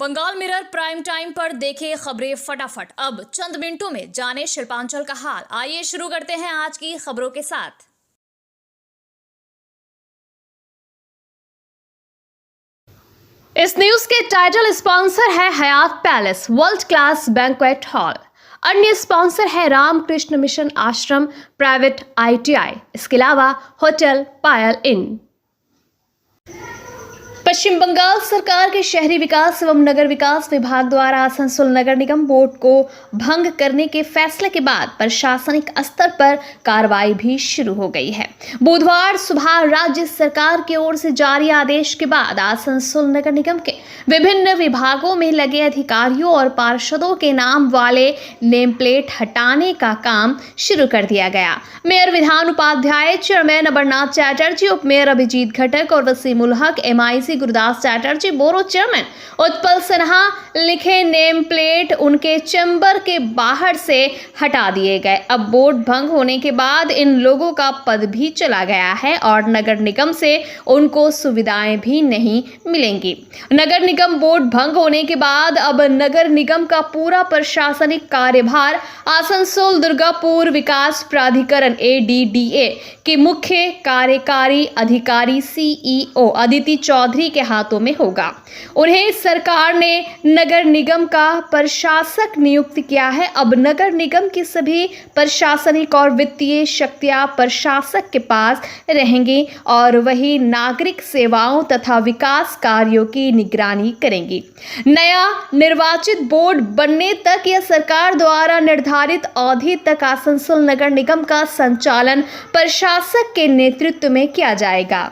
Bengal mirror prime time पर देखे खबरें फटाफट। अब चंद मिनटों में जाने शिल्पांचल का हाल। आइए शुरू करते हैं आज की खबरों के साथ। इस न्यूज के टाइटल स्पॉन्सर है Hayat palace world class banquet hall. अन्य स्पॉन्सर है Ramakrishna mission Ashram private ITI। इसके अलावा होटल पायल इन। पश्चिम बंगाल सरकार के शहरी विकास एवं नगर विकास विभाग द्वारा आसनसोल नगर निगम बोर्ड को भंग करने के फैसले के बाद प्रशासनिक स्तर पर कार्रवाई भी शुरू हो गई है। बुधवार सुबह राज्य सरकार की ओर से जारी आदेश के बाद आसनसोल नगर निगम के विभिन्न विभागों में लगे अधिकारियों और पार्षदों के नाम वाले नेम प्लेट हटाने का काम शुरू कर दिया गया। मेयर विधान उपाध्याय, चेयरमैन अमरनाथ चैटर्जी, उपमेयर अभिजीत घटक और Wasim ul Haq, MIC Gurudas Chatterjee, borough chairman Utpal Sinha लिखे नेम प्लेट उनके चैम्बर के बाहर से हटा दिए गए। अब बोर्ड भंग होने के बाद इन लोगों का पद भी चला गया है और नगर निगम से उनको सुविधाएं भी नहीं मिलेंगी। नगर निगम बोर्ड भंग होने के बाद अब नगर निगम का पूरा प्रशासनिक कार्यभार आसनसोल दुर्गापुर विकास प्राधिकरण ADDA के मुख्य कार्यकारी अधिकारी CEO अदिति चौधरी के हाथों में होगा। उन्हें सरकार ने नगर निगम का प्रशासक नियुक्त किया है। अब नगर निगम की सभी प्रशासनिक और वित्तीय शक्तियां प्रशासक के पास रहेंगी और वही नागरिक सेवाओं तथा विकास कार्यों की निगरानी करेंगी। नया निर्वाचित बोर्ड बनने तक यह सरकार द्वारा निर्धारित अवधि तक आसनसोल नगर निगम का संचालन प्रशासक के नेतृत्व में किया जाएगा।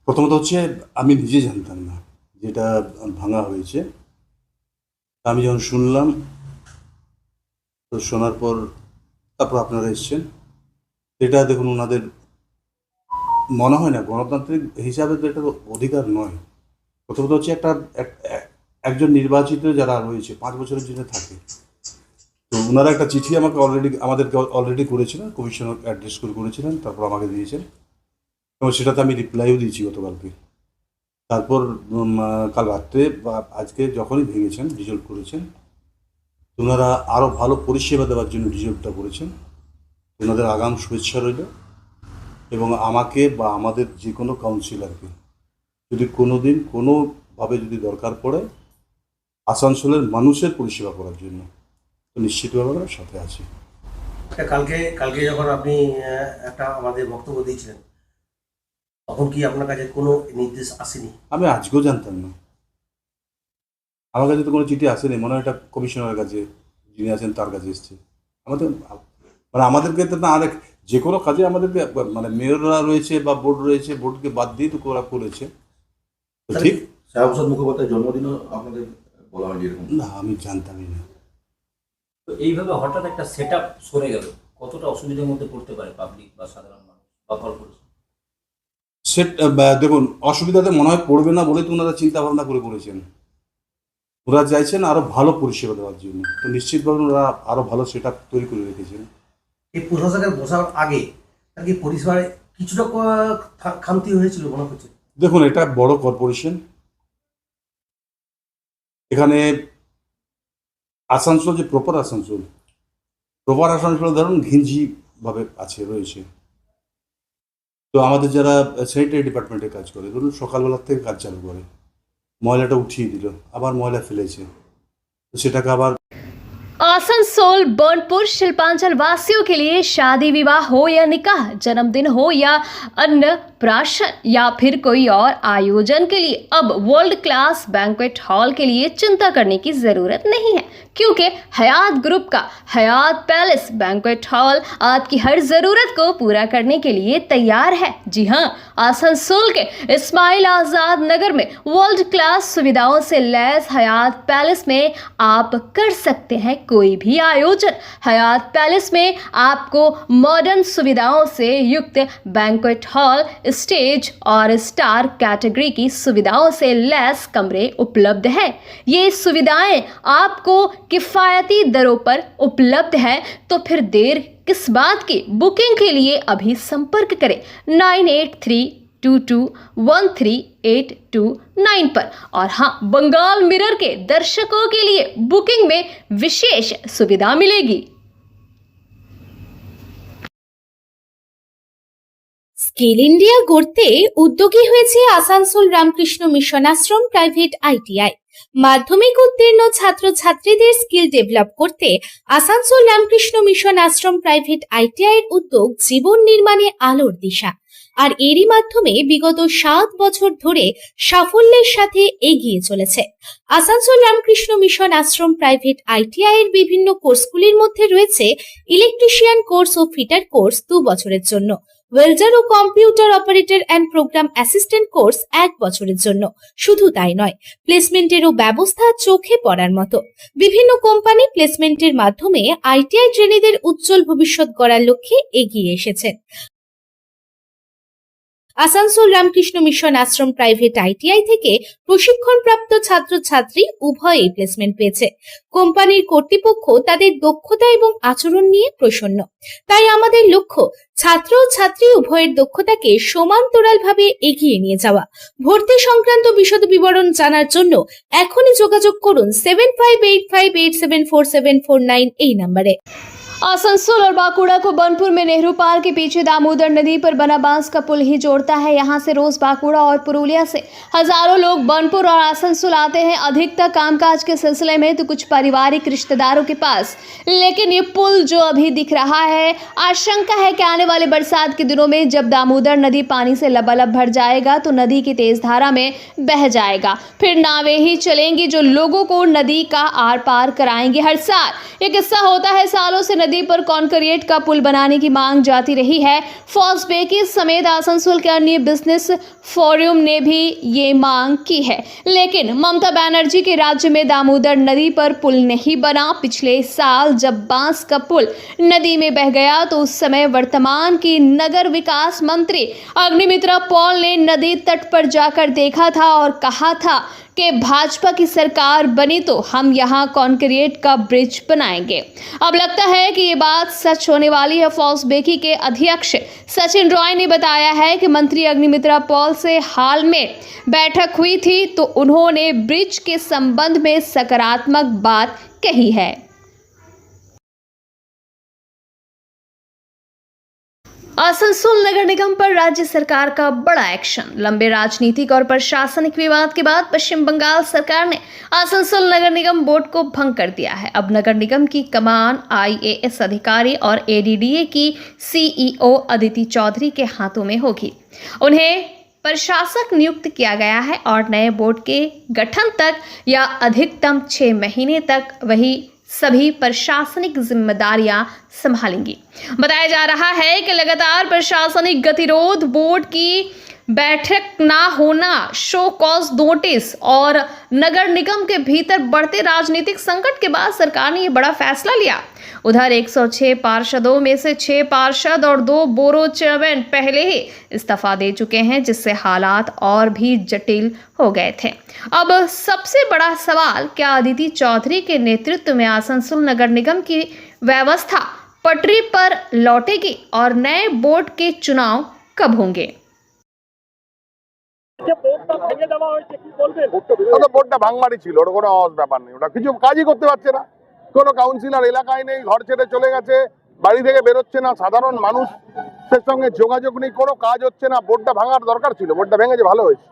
প্রথমত হচ্ছে আমি নিজে জানতাম না যেটা ভাঙা হয়েছে। আমি যখন শুনলাম তো শোনার পর তারপর আপনারা এসছেন, এটা দেখুন ওনাদের মনে হয় না গণতান্ত্রিক হিসাবে তো এটা অধিকার নয়। প্রথমত হচ্ছে একজন নির্বাচিত যারা রয়েছে 5 বছরের জন্য থাকে, তো ওনারা একটা চিঠি আমাদেরকে অলরেডি করেছিলেন, কমিশনার অ্যাড্রেস করেছিলেন, তারপর আমাকে দিয়েছেন এবং সেটাতে আমি রিপ্লাইও দিয়েছি গতকালকে। তারপর কাল রাত্রে বা আজকে যখনই ভেঙেছেন, ডিজলভ করেছেন, ওনারা আরও ভালো পরিষেবা দেওয়ার জন্য ডিজলভটা করেছেন। ওনাদের আগাম শুভেচ্ছা রইল এবং আমাকে বা আমাদের যে কোনো কাউন্সিলরকে যদি কোনো দিন কোনোভাবে যদি দরকার পড়ে আসানসোলের মানুষের পরিষেবা করার জন্য, তো নিশ্চিতভাবে আমরা সাথে আছি। কালকে যখন আপনি একটা আমাদের বক্তব্য দিয়েছিলেন, তখন কি আপনার কাছে কোনো নির্দেশ আসেনি? আমি আজকেও জানতাম না, আমার কাছে তো কোনো চিঠি আসেনি। মনে হয় এটা কমিশনারের কাছে, যিনি আছেন তার কাছে এসছে। আমাদেরকে তো না, আরেক যে কোনো কাজে আমাদেরকে মেয়ররা রয়েছে বা বোর্ড রয়েছে, বোর্ডকে বাদ দিয়ে তো ওরা করেছে। ঠিক শ্যামপ্রসাদ মুখোপাধ্যায়ের জন্মদিনও আপনাদের বলা হয়নি এরকম? না, আমি জানতামই না। তো এইভাবে হঠাৎ একটা সেটআপ সরে গেল, কতটা অসুবিধার মধ্যে পড়তে পারে পাবলিক বা সাধারণ মানুষ বা কর্পোরেশন? দেখুন, অসুবিধাতে মনে হয় পড়বে না বলে তো ওনারা চিন্তা ভাবনা করেছেন। ওরা চাইছেন আরো ভালো পরিষেবা দেওয়ার জন্য, তো নিশ্চিতভাবে ওরা আরো ভালো সেটআপ তৈরি করে রেখেছেন। এই প্রশাসনের বসার আগে আর কি পরিষেবায় কিছুটা খামতি হয়েছিল মনে হচ্ছে? দেখুন, এটা বড় কর্পোরেশন, এখানে আসানসোল যে প্রপার আসানসোল ধরুন ঘিঞ্জি ভাবে রয়েছে। তো আমাদের যারা স্যানিটারি ডিপার্টমেন্টে কাজ করে, ধরুন সকালবেলার থেকে কাজ চালু করে, ময়লাটা উঠিয়ে দিল, আবার ময়লা ফেলেছে, তো সেটাকে আবার। आसनसोल बर्नपुर शिल्पांचल वासियों के लिए शादी विवाह हो या निकाह, जन्मदिन हो या अन्य प्राशन या फिर कोई और आयोजन के लिए अब वर्ल्ड क्लास बैंक्वेट हॉल के लिए चिंता करने की जरूरत नहीं है, क्योंकि हयात ग्रुप का हयात पैलेस बैंक्वेट हॉल आपकी हर जरूरत को पूरा करने के लिए तैयार है। जी हां, आसनसोल के इस्माइल आजाद नगर में वर्ल्ड क्लास सुविधाओं से लैस हयात पैलेस में आप कर सकते हैं कोई भी आयोजन। हयात पैलेस में आपको मॉडर्न सुविधाओं से युक्त बैंक्वेट हॉल, स्टेज और स्टार कैटेगरी की सुविधाओं से लैस कमरे उपलब्ध है। ये सुविधाएं आपको किफायती दरों पर उपलब्ध है, तो फिर देर किस बात की? बुकिंग के लिए अभी संपर्क करें 9832213829 पर। और हाँ, बंगाल मिरर के दर्शकों के लिए बुकिंग में विशेष सुविधा मिलेगी। স্কিল ইন্ডিয়া গড়তে উদ্যোগী হয়েছে Asansol Ramakrishna Mission Ashram private ITI. মাধ্যমিক উত্তীর্ণ ছাত্রছাত্রীদের স্কিল ডেভেলপ করতে Asansol Ramakrishna Mission Ashram private ITI এর উদ্যোগ জীবন নির্মাণে আলোর দিশা। আর এরই মাধ্যমে বিগত 7 বছর ধরে সাফল্যের সাথে এগিয়ে চলেছে। Asansol Ramakrishna Mission Ashram private ITI এর বিভিন্ন কোর্সগুলির মধ্যে রয়েছে ইলেকট্রিশিয়ান কোর্স ও ফিটার কোর্স 2 বছরের জন্য, ওয়েল্ডার ও computer operator and program assistant course 1 বছরের জন্য। শুধু তাই নয়, প্লেসমেন্টেরও ব্যবস্থা চোখে পড়ার মতো। বিভিন্ন কোম্পানি প্লেসমেন্টের মাধ্যমে আইটিআই ট্রেনিদের উজ্জ্বল ভবিষ্যৎ গড়ার লক্ষ্যে এগিয়ে এসেছেন। Asansol Ramakrishna Mission Ashram private ITI থেকে প্রশিক্ষণপ্রাপ্ত ছাত্রছাত্রী উভয়ই প্লেসমেন্ট পেয়েছে। কোম্পানির কর্তৃপক্ষ তাদের দক্ষতা এবং আচরণ নিয়ে প্রসন্ন। তাই আমাদের লক্ষ্য ছাত্র ও ছাত্রী উভয়ের দক্ষতাকে সমান্তরালভাবে এগিয়ে নিয়ে যাওয়া। ভর্তি সংক্রান্ত বিশদ বিবরণ জানার জন্য এখনই যোগাযোগ করুন 7585874749 এই নম্বরে। आसनसोल और बांकुड़ा को बनपुर में नेहरू पार्क के पीछे दामोदर नदी पर बना बांस का पुल ही जोड़ता है। यहाँ से रोज बांकुड़ा और पुरुलिया से हजारों लोग बनपुर और आसनसोल आते हैं, अधिकतर कामकाज के सिलसिले में तो कुछ पारिवारिक रिश्तेदारों के पास। लेकिन ये पुल जो अभी दिख रहा है, आशंका है कि आने वाले बरसात के दिनों में जब दामोदर नदी पानी से लबालब भर जाएगा तो नदी की तेज धारा में बह जाएगा। फिर नावें ही चलेंगी जो लोगों को नदी का आर पार कराएंगे। हर साल ये किस्सा होता है। सालों से नदी पर कॉन्क्रीट का पुल बनाने की मांग जाती रही है। फॉस्बेकी समेत आसनसोल के अन्य बिजनेस फोरम ने भी ये मांग की है, लेकिन ममता बनर्जी के राज्य में दामोदर नदी पर पुल नहीं बना। पिछले साल जब बांस का पुल नदी में बह गया तो उस समय वर्तमान की नगर विकास मंत्री अग्निमित्रा पॉल ने नदी तट पर जाकर देखा था और कहा था कि भाजपा की सरकार बनी तो हम यहाँ कॉन्क्रीट का ब्रिज बनाएंगे। अब लगता है कि ये बात सच होने वाली है। फॉस्बेकी के अध्यक्ष सचिन रॉय ने बताया है कि मंत्री अग्निमित्रा पॉल से हाल में बैठक हुई थी तो उन्होंने ब्रिज के संबंध में सकारात्मक बात कही है। आसनसोल नगर निगम पर राज्य सरकार का बड़ा एक्शन। लंबे राजनीतिक और प्रशासनिक विवाद के बाद पश्चिम बंगाल सरकार ने आसनसोल नगर निगम बोर्ड को भंग कर दिया है। अब नगर निगम की कमान आईएएस अधिकारी और एडीडीए की सीईओ अदिति चौधरी के हाथों में होगी। उन्हें प्रशासक नियुक्त किया गया है और नए बोर्ड के गठन तक या अधिकतम 6 महीने तक वही सभी प्रशासनिक जिम्मेदारियां संभालेंगी। बताया जा रहा है कि लगातार प्रशासनिक गतिरोध, बोर्ड की बैठक ना होना, शो कॉज नोटिस और नगर निगम के भीतर बढ़ते राजनीतिक संकट के बाद सरकार ने ये बड़ा फैसला लिया। उधर 106 पार्षदों में से 6 पार्षद और 2 बोरो चेयरमैन पहले ही इस्तीफा दे चुके हैं, जिससे हालात और भी जटिल हो गए थे। अब सबसे बड़ा सवाल, क्या अदिति चौधरी के नेतृत्व में आसनसोल नगर निगम की व्यवस्था पटरी पर लौटेगी और नए बोर्ड के चुनाव कब होंगे? বোর্ডটা ভাঙমারি ছিল, ওটা কোনো আওয়াজ ব্যাপার নেই, ওটা কিছু কাজই করতে পারছে না। কোনো কাউন্সিলর এলাকায় নেই, ঘর ছেড়ে চলে গেছে, বাড়ি থেকে বেরোচ্ছে না, সাধারণ মানুষের সঙ্গে যোগাযোগ নেই, কোনো কাজ হচ্ছে না। বোর্ডটা ভাঙার দরকার ছিল, বোর্ডটা ভেঙেছে, ভালো হয়েছে।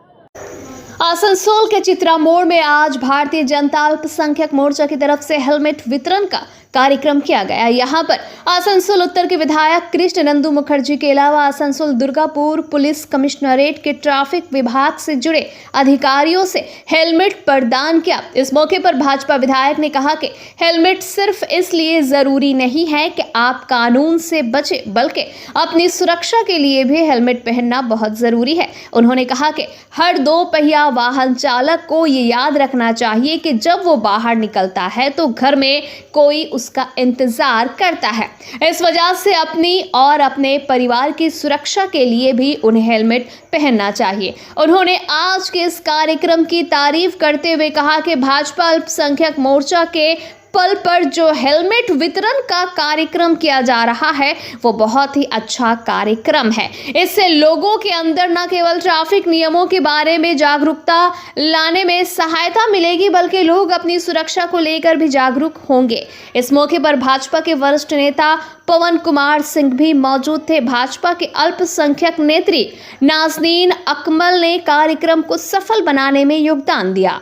आसनसोल के चित्रा मोड़ में आज भारतीय जनता अल्पसंख्यक मोर्चा की तरफ से हेलमेट वितरण का कार्यक्रम किया गया। यहाँ पर आसनसोल उत्तर के विधायक कृष्ण नंदू मुखर्जी के अलावा आसनसोल दुर्गापुर पुलिस कमिश्नरेट के ट्रैफिक विभाग से जुड़े अधिकारियों से हेलमेट प्रदान किया। इस मौके पर भाजपा विधायक ने कहा कि हेलमेट सिर्फ इसलिए जरूरी नहीं है कि आप कानून से बचे, बल्कि अपनी सुरक्षा के लिए भी हेलमेट पहनना बहुत जरूरी है। उन्होंने कहा कि हर 2 पहिया वाहन चालक को ये याद रखना चाहिए कि जब वो बाहर निकलता है तो घर में कोई उसका इंतजार करता है। इस वजह से अपनी और अपने परिवार की सुरक्षा के लिए भी उन्हें हेलमेट पहनना चाहिए। उन्होंने आज के इस कार्यक्रम की तारीफ करते हुए कहा कि भाजपा अल्पसंख्यक मोर्चा के पल पर जो हेलमेट वितरण का कार्यक्रम किया जा रहा है वो बहुत ही अच्छा कार्यक्रम है। इससे लोगों के अंदर न केवल ट्रैफिक नियमों के बारे में जागरूकता लाने में सहायता मिलेगी, बल्कि लोग अपनी सुरक्षा को लेकर भी जागरूक होंगे। इस मौके पर भाजपा के वरिष्ठ नेता पवन कुमार सिंह भी मौजूद थे। भाजपा के अल्पसंख्यक नेत्री नाज़नीन अकमल ने कार्यक्रम को सफल बनाने में योगदान दिया।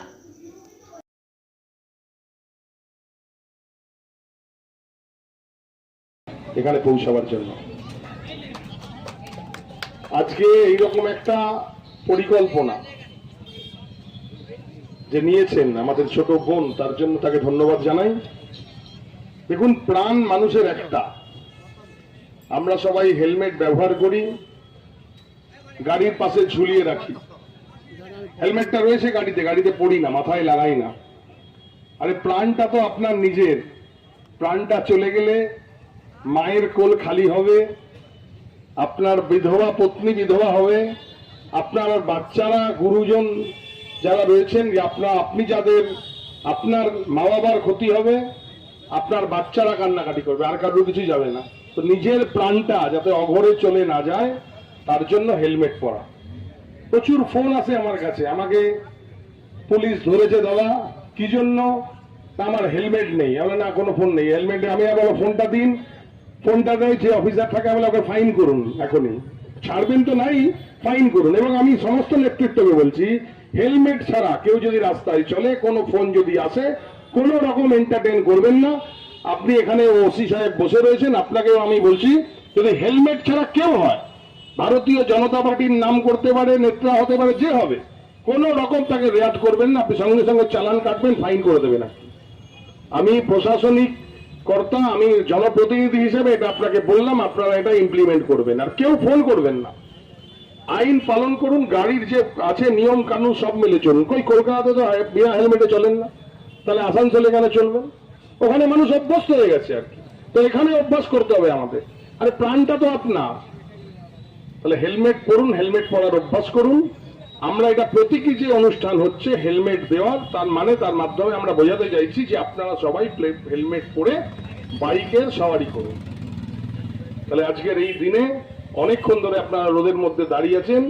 এখানে পৌঁছাবার জন্য আজকে এইরকম একটা পরিকল্পনা যে নিয়েছেন আমাদের ছোট বোন, তার জন্য তাকে ধন্যবাদ জানাই। দেখুন, প্রাণ মানুষের একটা, আমরা সবাই হেলমেট ব্যবহার করি, গাড়ির পাশে ঝুলিয়ে রাখি। হেলমেটটা রয়েছে গাড়িতে, গাড়িতে পড়ি না, মাথায় লাগাই না। আরে প্রাণটা তো আপনার নিজের, প্রাণটা চলে গেলে মায়ের কোল খালি হবে, আপনার বিধবা পত্নী বিধবা হবে, আপনার বাচ্চারা, গুরুজন যারা রয়েছেন, আপনি যাদের, আপনার মা বাবার ক্ষতি হবে, আপনার বাচ্চারা কান্নাকাটি করবে, আর কারোর কিছু যাবে না। তো নিজের প্রাণটা যাতে অঘরে চলে না যায় তার জন্য হেলমেট পরা। প্রচুর ফোন আসে আমার কাছে, আমাকে পুলিশ ধরেছে দাদা কি জন্য, আমার হেলমেট নেই। আমি না, কোনো ফোন নেই, হেলমেট আমি আবার ফোনটা দিন, ফোনটা দেয় যে অফিসার থাকে, আমি ওকে ফাইন করুন, এখনই ছাড়বেন তো নাই, ফাইন করুন। এবং আমি সমস্ত নেতৃত্বকে বলছি, হেলমেট ছাড়া কেউ যদি রাস্তায় চলে, কোনো ফোন যদি আসে, কোনো রকম এন্টারটেইন করবেন না। আপনি এখানে ওসি সাহেব বসে রয়েছেন, আপনাকেও আমি বলছি, যদি হেলমেট ছাড়া কেউ হয়, ভারতীয় জনতা পার্টির নাম করতে পারে, নেতা হতে পারে, যে হবে, কোনো রকম তাকে রেয়াত করবেন না। আপনি সঙ্গে সঙ্গে চালান কাটবেন, ফাইন করে দেবেন। আমি প্রশাসনিক কর্তা, আমি জনপ্রতিনিধি হিসেবে এটা আপনাকে বললাম, আপনারা এটা ইমপ্লিমেন্ট করবেন। আর কেউ ফোন করবেন না, আইন পালন করুন, গাড়ির যে আছে নিয়ম কানুন সব মেলে চলুন। কই কলকাতাতে তো বিনা হেলমেটে চলেন না, তাহলে আসানসোলে কেন চলবেন? ওখানে মানুষ অভ্যস্ত হয়ে গেছে আর কি, তো এখানে অভ্যাস করতে হবে আমাদের। আরে প্রাণটা তো আপনার, তাহলে হেলমেট পরুন, হেলমেট পরার অভ্যাস করুন। আমরা এটা প্রতীকী যে অনুষ্ঠান হচ্ছে হেলমেট দেওয়ার, তার মানে তার মাধ্যমে আমরা বোঝাতে চাইছি যে আপনারা সবাই হেলমেট পরে বাইকের সওয়ারি করুন। তাহলে আজকের এই দিনে অনেকক্ষণ ধরে আপনারা রোদের মধ্যে দাঁড়িয়ে আছেন,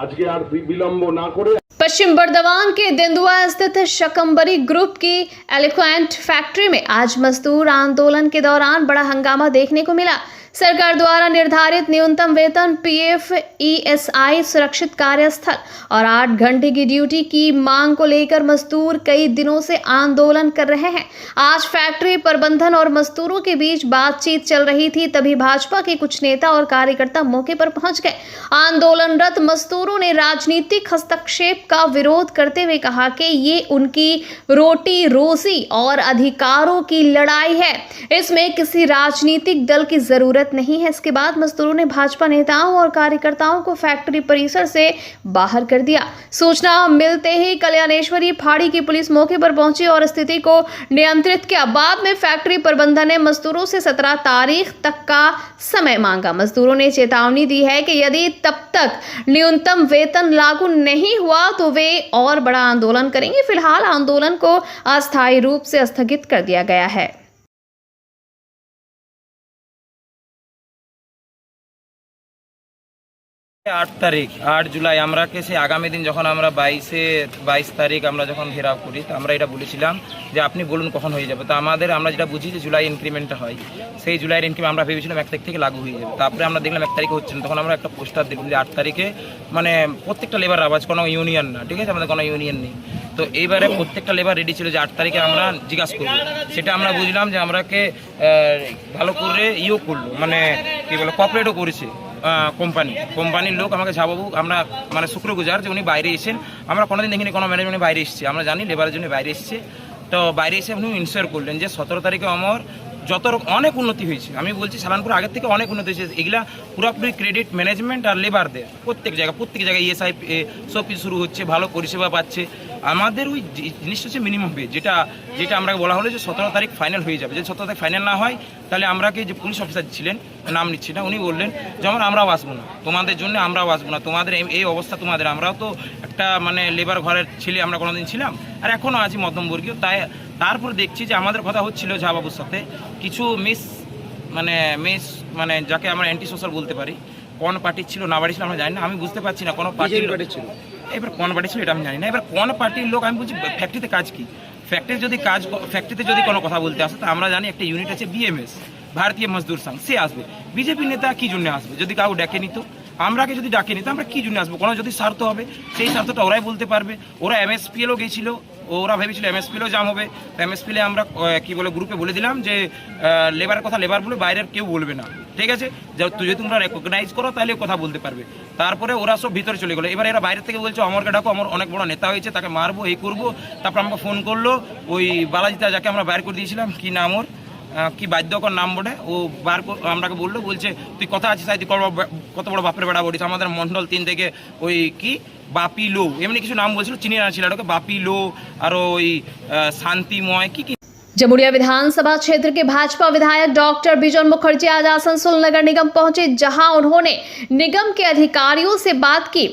আজকে আর বিলম্ব না করে पश्चिम बर्दवान के देंदुआ स्थित शकंबरी ग्रुप की एलिफेंट फैक्ट्री में आज मजदूर आंदोलन के दौरान बड़ा हंगामा देखने को मिला। सरकार द्वारा निर्धारित न्यूनतम वेतन, पीएफ, ईएसआई, सुरक्षित कार्यस्थल और 8 घंटे की ड्यूटी की मांग को लेकर मजदूर कई दिनों से आंदोलन कर रहे हैं। आज फैक्ट्री प्रबंधन और मजदूरों के बीच बातचीत चल रही थी, तभी भाजपा के कुछ नेता और कार्यकर्ता मौके पर पहुंच गए। आंदोलनरत मजदूरों ने राजनीतिक हस्तक्षेप का विरोध करते हुए कहा कि ये उनकी रोटी रोजी और अधिकारों की लड़ाई है, इसमें किसी राजनीतिक दल की जरूरत नहीं है। इसके बाद मजदूरों ने भाजपा नेताओं और कार्यकर्ताओं को फैक्ट्री परिसर से बाहर कर दिया। सूचना मिलते ही कल्याणेश्वरी फाड़ी की पुलिस मौके पर पहुंची और स्थिति को नियंत्रित किया। बाद में फैक्ट्री प्रबंधन ने मजदूरों से 17 तारीख तक का समय मांगा। मजदूरों ने चेतावनी दी है कि यदि तब तक न्यूनतम वेतन लागू नहीं हुआ तो वे और बड़ा आंदोलन करेंगे। फिलहाल आंदोलन को अस्थायी रूप से स्थगित कर दिया गया है। 8 তারিখ 8 জুলাই আমরা সে আগামী দিন যখন আমরা 22 তারিখ আমরা যখন ঘেরাও করি, তো আমরা এটা বলেছিলাম যে আপনি বলুন কখন হয়ে যাবে। তো আমরা যেটা বুঝি যে জুলাই ইনক্রিমেন্টটা হয়, সেই জুলাইয়ের ইনক্রিমেন্ট আমরা ভেবেছিলাম 1 তারিখ থেকে লাগু হয়ে যাবে। তারপরে আমরা দেখলাম 1 তারিখে হচ্ছে না, তখন আমরা একটা পোস্টার দেখলাম যে 8 তারিখে মানে প্রত্যেকটা লেবার আওয়াজ, কোনো ইউনিয়ন না, ঠিক আছে, আমাদের কোনো ইউনিয়ন নেই, তো এইবারে প্রত্যেকটা লেবার রেডি ছিল যে 8 তারিখে আমরা জিজ্ঞাসা করবো। সেটা আমরা বুঝলাম যে আমরাকে ভালো করে ইও করলো, মানে কী বলে কপারেটও করেছে কোম্পানির লোক আমাকে যাবাবু, আমরা মানে শুক্রগুজার যে উনি বাইরে এসেছেন, আমরা কোনোদিন দেখিনি কোনো ম্যানেজমেন্ট বাইরে এসেছে, আমরা জানি লেবারের জন্য বাইরে এসেছে। তো বাইরে এসে উনি ইনশিওর করলেন যে 17 তারিখে আমার যত অনেক উন্নতি হয়েছে, আমি বলছি সালানপুর আগের থেকে অনেক উন্নতি হয়েছে, এগুলা পুরোপুরি ক্রেডিট ম্যানেজমেন্ট আর লেবারদের। প্রত্যেক জায়গায় ইএসআই সব কিছু শুরু হচ্ছে, ভালো পরিষেবা পাচ্ছে। আমাদের ওই জিনিসটা হচ্ছে মিনিমাম পে, যেটা আমরা বলা হলো যে 17 তারিখ ফাইনাল হয়ে যাবে। যদি 17 তারিখ ফাইনাল না হয় তাহলে আমরাকে যে পুলিশ অফিসার ছিলেন, নাম নিচ্ছি না, উনি বললেন যেমন আমরাও আসবো না তোমাদের জন্য, আমরাও আসবো না তোমাদের এই অবস্থা তোমাদের, আমরাও তো একটা মানে লেবার ঘরের ছেলে আমরা কোনোদিন ছিলাম আর এখনও আছি মধ্যমবর্গীয়। তারপর দেখছি যে আমাদের কথা হচ্ছিল ঝাবাবুর সাথে কিছু মানে যাকে আমরা অ্যান্টি সোশ্যাল বলতে পারি, কোন পার্টির ছিল না পার্টি ছিল আমরা জানি না, আমি বুঝতে পারছি না কোনো পার্টির ছিল, এবার কোন পার্টি ছিল এটা আমি জানি না। এবার কোন পার্টির লোক, আমি বলছি ফ্যাক্টরিতে কাজ কি, ফ্যাক্টরিতে যদি কোনো কথা বলতে আসে তো আমরা জানি একটা ইউনিট আছে বিএমএস, ভারতীয় মজদুর সংঘ, সে আসবে। বিজেপি নেতা কি জন্য আসবে? যদি কাউ ডেকে নিত, আমরাকে যদি ডাকে নিত আমরা কি জন্য আসবো? কোনো যদি স্বার্থ হবে সেই স্বার্থটা ওরাই বলতে পারবে। ওরা এমএসপিএলও গিয়েছিল, ওরা ভেবেছিল এমএসপিএলও জাম হবে, এমএসপিএলে আমরা গ্রুপে বলে দিলাম যে লেবারের কথা লেবার বলে, বাইরের কেউ বলবে না, ঠিক আছে? যদি তোমরা রেকগনাইজ করো তাহলে কথা বলতে পারবে। তারপরে ওরা সব ভিতরে চলে গেলো। এবার এরা বাইরের থেকে বলছে অমরকে ডাকো, অমর অনেক বড় নেতা হয়েছে, তাকে মারবো, এই করবো। তারপর আমাকে ফোন করলো ওই বালাজিতা, যাকে আমরা বাইর করে দিয়েছিলাম, কি নাম ওর, কি বাধ্যকর নাম বটে, ও আমরাকে বললো, বলছে তুই কথা আছিস তুই কত বড় বাপের বেড়া বলিস, আমাদের মন্ডল 3 থেকে ওই কি বাপি লো এমনি কিছু নাম বলছিল, চিনি না ছেলেটাকে, বাপি लो और ওই শান্তিময় কি जमुड़िया विधानसभा क्षेत्र के भाजपा विधायक डॉक्टर बिजन मुखर्जी आज आसनसोल नगर निगम पहुंचे, जहां उन्होंने निगम के अधिकारियों से बात की।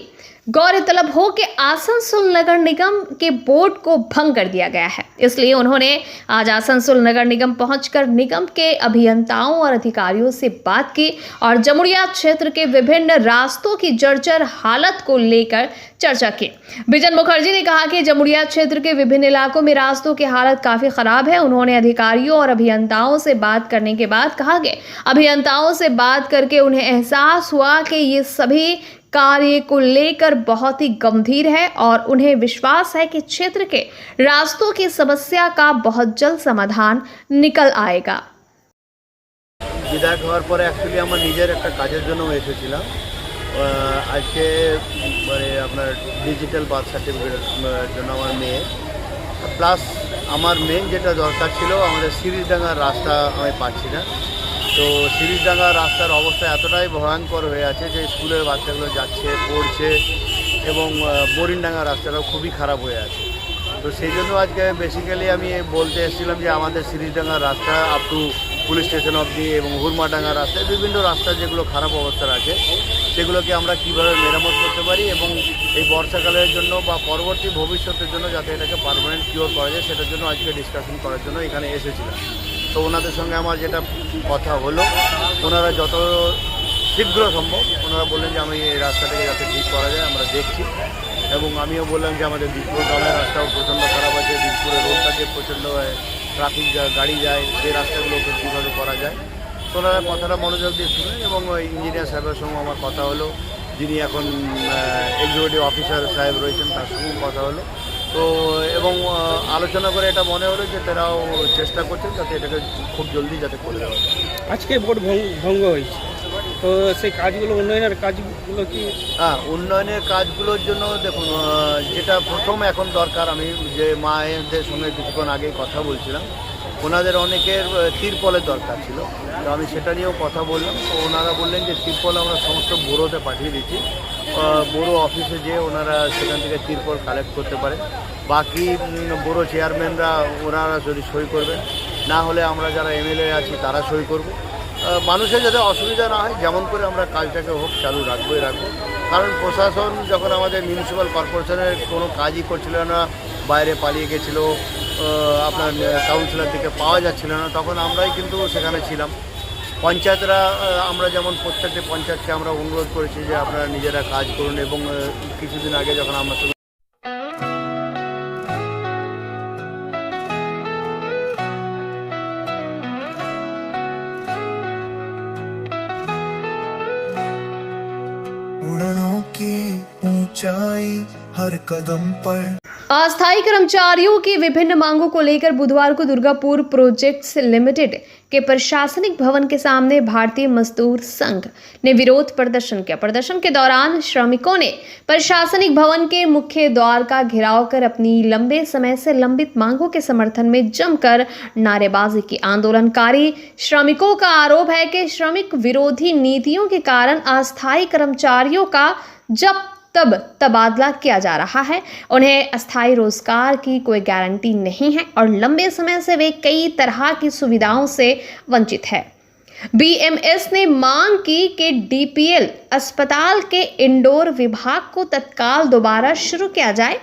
गौरतलब हो कि आसनसोल नगर निगम के बोर्ड को भंग कर दिया गया है, इसलिए उन्होंने आज आसनसोल नगर निगम पहुंचकर निगम के अभियंताओं और अधिकारियों से बात की और जमुड़िया क्षेत्र के विभिन्न रास्तों की जर्जर हालत को लेकर चर्चा की। बिजन मुखर्जी ने कहा कि जमुड़िया क्षेत्र के विभिन्न इलाकों में रास्तों की हालत काफी खराब है। उन्होंने अधिकारियों और अभियंताओं से बात करने के बाद कहा कि अभियंताओं से बात करके उन्हें एहसास हुआ कि ये सभी कार्य को लेकर बहुत ही गंभीर है और उन्हें विश्वास है कि क्षेत्र के रास्तों की समस्या का बहुत जल्द समाधान निकल आएगा। বিধায়ক হওয়ার পরে অ্যাকচুয়ালি আমার নিজের একটা কাজের জন্য এসেছিলাম। আজকে মানে আপনার ডিজিটাল বার্থ সার্টিফিকেটের জন্য আমার মেয়ে, প্লাস আমার মেন যেটা দরকার ছিল আমাদের সিরিজডাঙ্গার রাস্তা আমি পাচ্ছি না। তো সিরিজডাঙ্গার রাস্তার অবস্থা এতটাই ভয়ঙ্কর হয়ে আছে যে স্কুলের বাচ্চাগুলো যাচ্ছে, পড়ছে, এবং বোরিনডাঙ্গা রাস্তাটাও খুবই খারাপ হয়ে আছে। তো সেই জন্য আজকে বেসিক্যালি আমি বলতে এসেছিলাম যে আমাদের সিরিজডাঙ্গার রাস্তা আপ টু পুলিশ স্টেশন অবধি এবং হুরমাডাঙ্গা রাস্তায় বিভিন্ন রাস্তা যেগুলো খারাপ অবস্থার আছে সেগুলোকে আমরা কীভাবে মেরামত করতে পারি এবং এই বর্ষাকালের জন্য বা পরবর্তী ভবিষ্যতের জন্য যাতে এটাকে পার্মানেন্ট কিওর করা যায় সেটার জন্য আজকে ডিসকাশন করার জন্য এখানে এসেছিলাম। তো ওনাদের সঙ্গে আমার যেটা কথা হলো, ওনারা যত শীঘ্র সম্ভব ওনারা বললেন যে আমি এই রাস্তাটাকে যাতে ঠিক করা যায় আমরা দেখছি, এবং আমিও বললাম যে আমাদের দিকপুর গ্রামের রাস্তাও প্রচণ্ড খারাপ আছে, দিকপুরের রোডটাকে প্রচণ্ড ট্রাফিক গাড়ি যায়, সেই রাস্তাগুলোকে কীভাবে করা যায়। তো ওনারা কথাটা মনোযোগ দিয়ে শুনে এবং ওই ইঞ্জিনিয়ার সাহেবের সঙ্গে আমার কথা হলো, যিনি এখন এক্সিকিউটিভ অফিসার সাহেব রয়েছেন তার সঙ্গে কথা হলো। তো এবং আলোচনা করে এটা মনে হলো যে তারাও চেষ্টা করছেন যাতে এটাকে খুব জলদি যাতে করে দেওয়া যায়। আজকে বোর্ড ভঙ্গ হয়েছে, তো সেই কাজগুলো উন্নয়নের কাজগুলো কি? হ্যাঁ, উন্নয়নের কাজগুলোর জন্য দেখুন যেটা প্রথম এখন দরকার, আমি যে মায়েদের সঙ্গে কিছুক্ষণ আগেই কথা বলছিলাম, ওনাদের অনেকের তিরপলের দরকার ছিল, তো আমি সেটা নিয়েও কথা বললাম। তো ওনারা বললেন যে তিরপল আমরা সমস্ত বোরোতে পাঠিয়ে দিচ্ছি, বোরো অফিসে যেয়ে ওনারা সেখান থেকে তিরপল কালেক্ট করতে পারেন। বাকি বোরো চেয়ারম্যানরা ওনারা যদি সই করবেন, না হলে আমরা যারা এমএলএ আছি তারা সই করব। মানুষের যাতে অসুবিধা না হয় যেমন করে আমরা কাজটাকে হোক চালু রাখবো। কারণ প্রশাসন যখন আমাদের মিউনিসিপ্যাল কর্পোরেশনের কোনো কাজই করছিল না, বাইরে পালিয়ে গেছিলো, আপনার কাউন্সিলর থেকে পাওয়া যাচ্ছিল না, তখন আমরাই কিন্তু সেখানে ছিলাম। পঞ্চায়েতরা আমরা যেমন প্রত্যেকটি পঞ্চায়েতকে আমরা অনুরোধ করেছি যে আপনারা নিজেরা কাজ করুন, এবং কিছুদিন আগে যখন আমরা उड़नों की ऊंचाई हर कदम पर अस्थायी कर्मचारियों की विभिन्न मांगों को लेकर बुधवार को दुर्गापुर प्रोजेक्ट्स लिमिटेड के प्रशासनिक भवन के सामने भारतीय मजदूर संघ ने विरोध प्रदर्शन किया। प्रदर्शन के दौरान श्रमिकों ने प्रशासनिक भवन के मुख्य द्वार का घेराव कर अपनी लंबे समय से लंबित मांगों के समर्थन में जमकर नारेबाजी की। आंदोलनकारी श्रमिकों का आरोप है कि श्रमिक विरोधी नीतियों के कारण अस्थायी कर्मचारियों का जब तब तबादला किया जा रहा है। उन्हें अस्थायी रोजगार की कोई गारंटी नहीं है और लंबे समय से वे कई तरह की सुविधाओं से वंचित है। बीएमएस ने मांग की कि डीपीएल अस्पताल के इंडोर विभाग को तत्काल दोबारा शुरू किया जाए।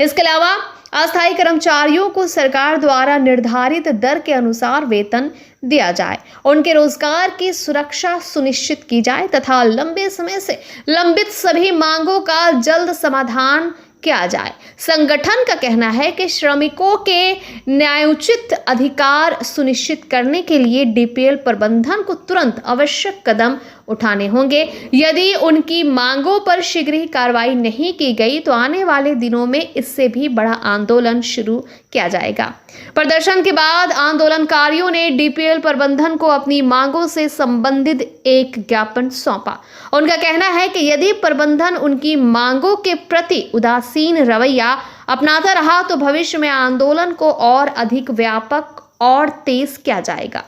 इसके अलावा अस्थायी कर्मचारियों को सरकार द्वारा निर्धारित दर के अनुसार वेतन दिया जाए, उनके रोजगार की सुरक्षा सुनिश्चित की जाए तथा लंबे समय से लंबित सभी मांगों का जल्द समाधान किया जाए। संगठन का कहना है कि श्रमिकों के न्यायोचित अधिकार सुनिश्चित करने के लिए डीपीएल प्रबंधन को तुरंत आवश्यक कदम उठाने होंगे। यदि उनकी मांगों पर शीघ्र ही कार्रवाई नहीं की गई तो आने वाले दिनों में इससे भी बड़ा आंदोलन शुरू किया जाएगा। प्रदर्शन के बाद आंदोलनकारियों ने डीपीएल प्रबंधन को अपनी मांगों से संबंधित एक ज्ञापन सौंपा। उनका कहना है कि यदि प्रबंधन उनकी मांगों के प्रति उदासीन रवैया अपनाता रहा तो भविष्य में आंदोलन को और अधिक व्यापक और तेज किया जाएगा।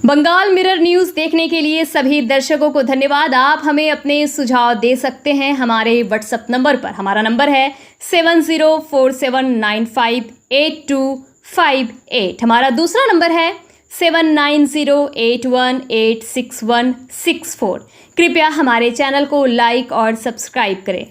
बंगाल मिरर न्यूज़ देखने के लिए सभी दर्शकों को धन्यवाद। आप हमें अपने सुझाव दे सकते हैं हमारे व्हाट्सएप नंबर पर। हमारा नंबर है 7047958258। हमारा दूसरा नंबर है 7908186164। कृपया हमारे चैनल को लाइक और सब्सक्राइब करें।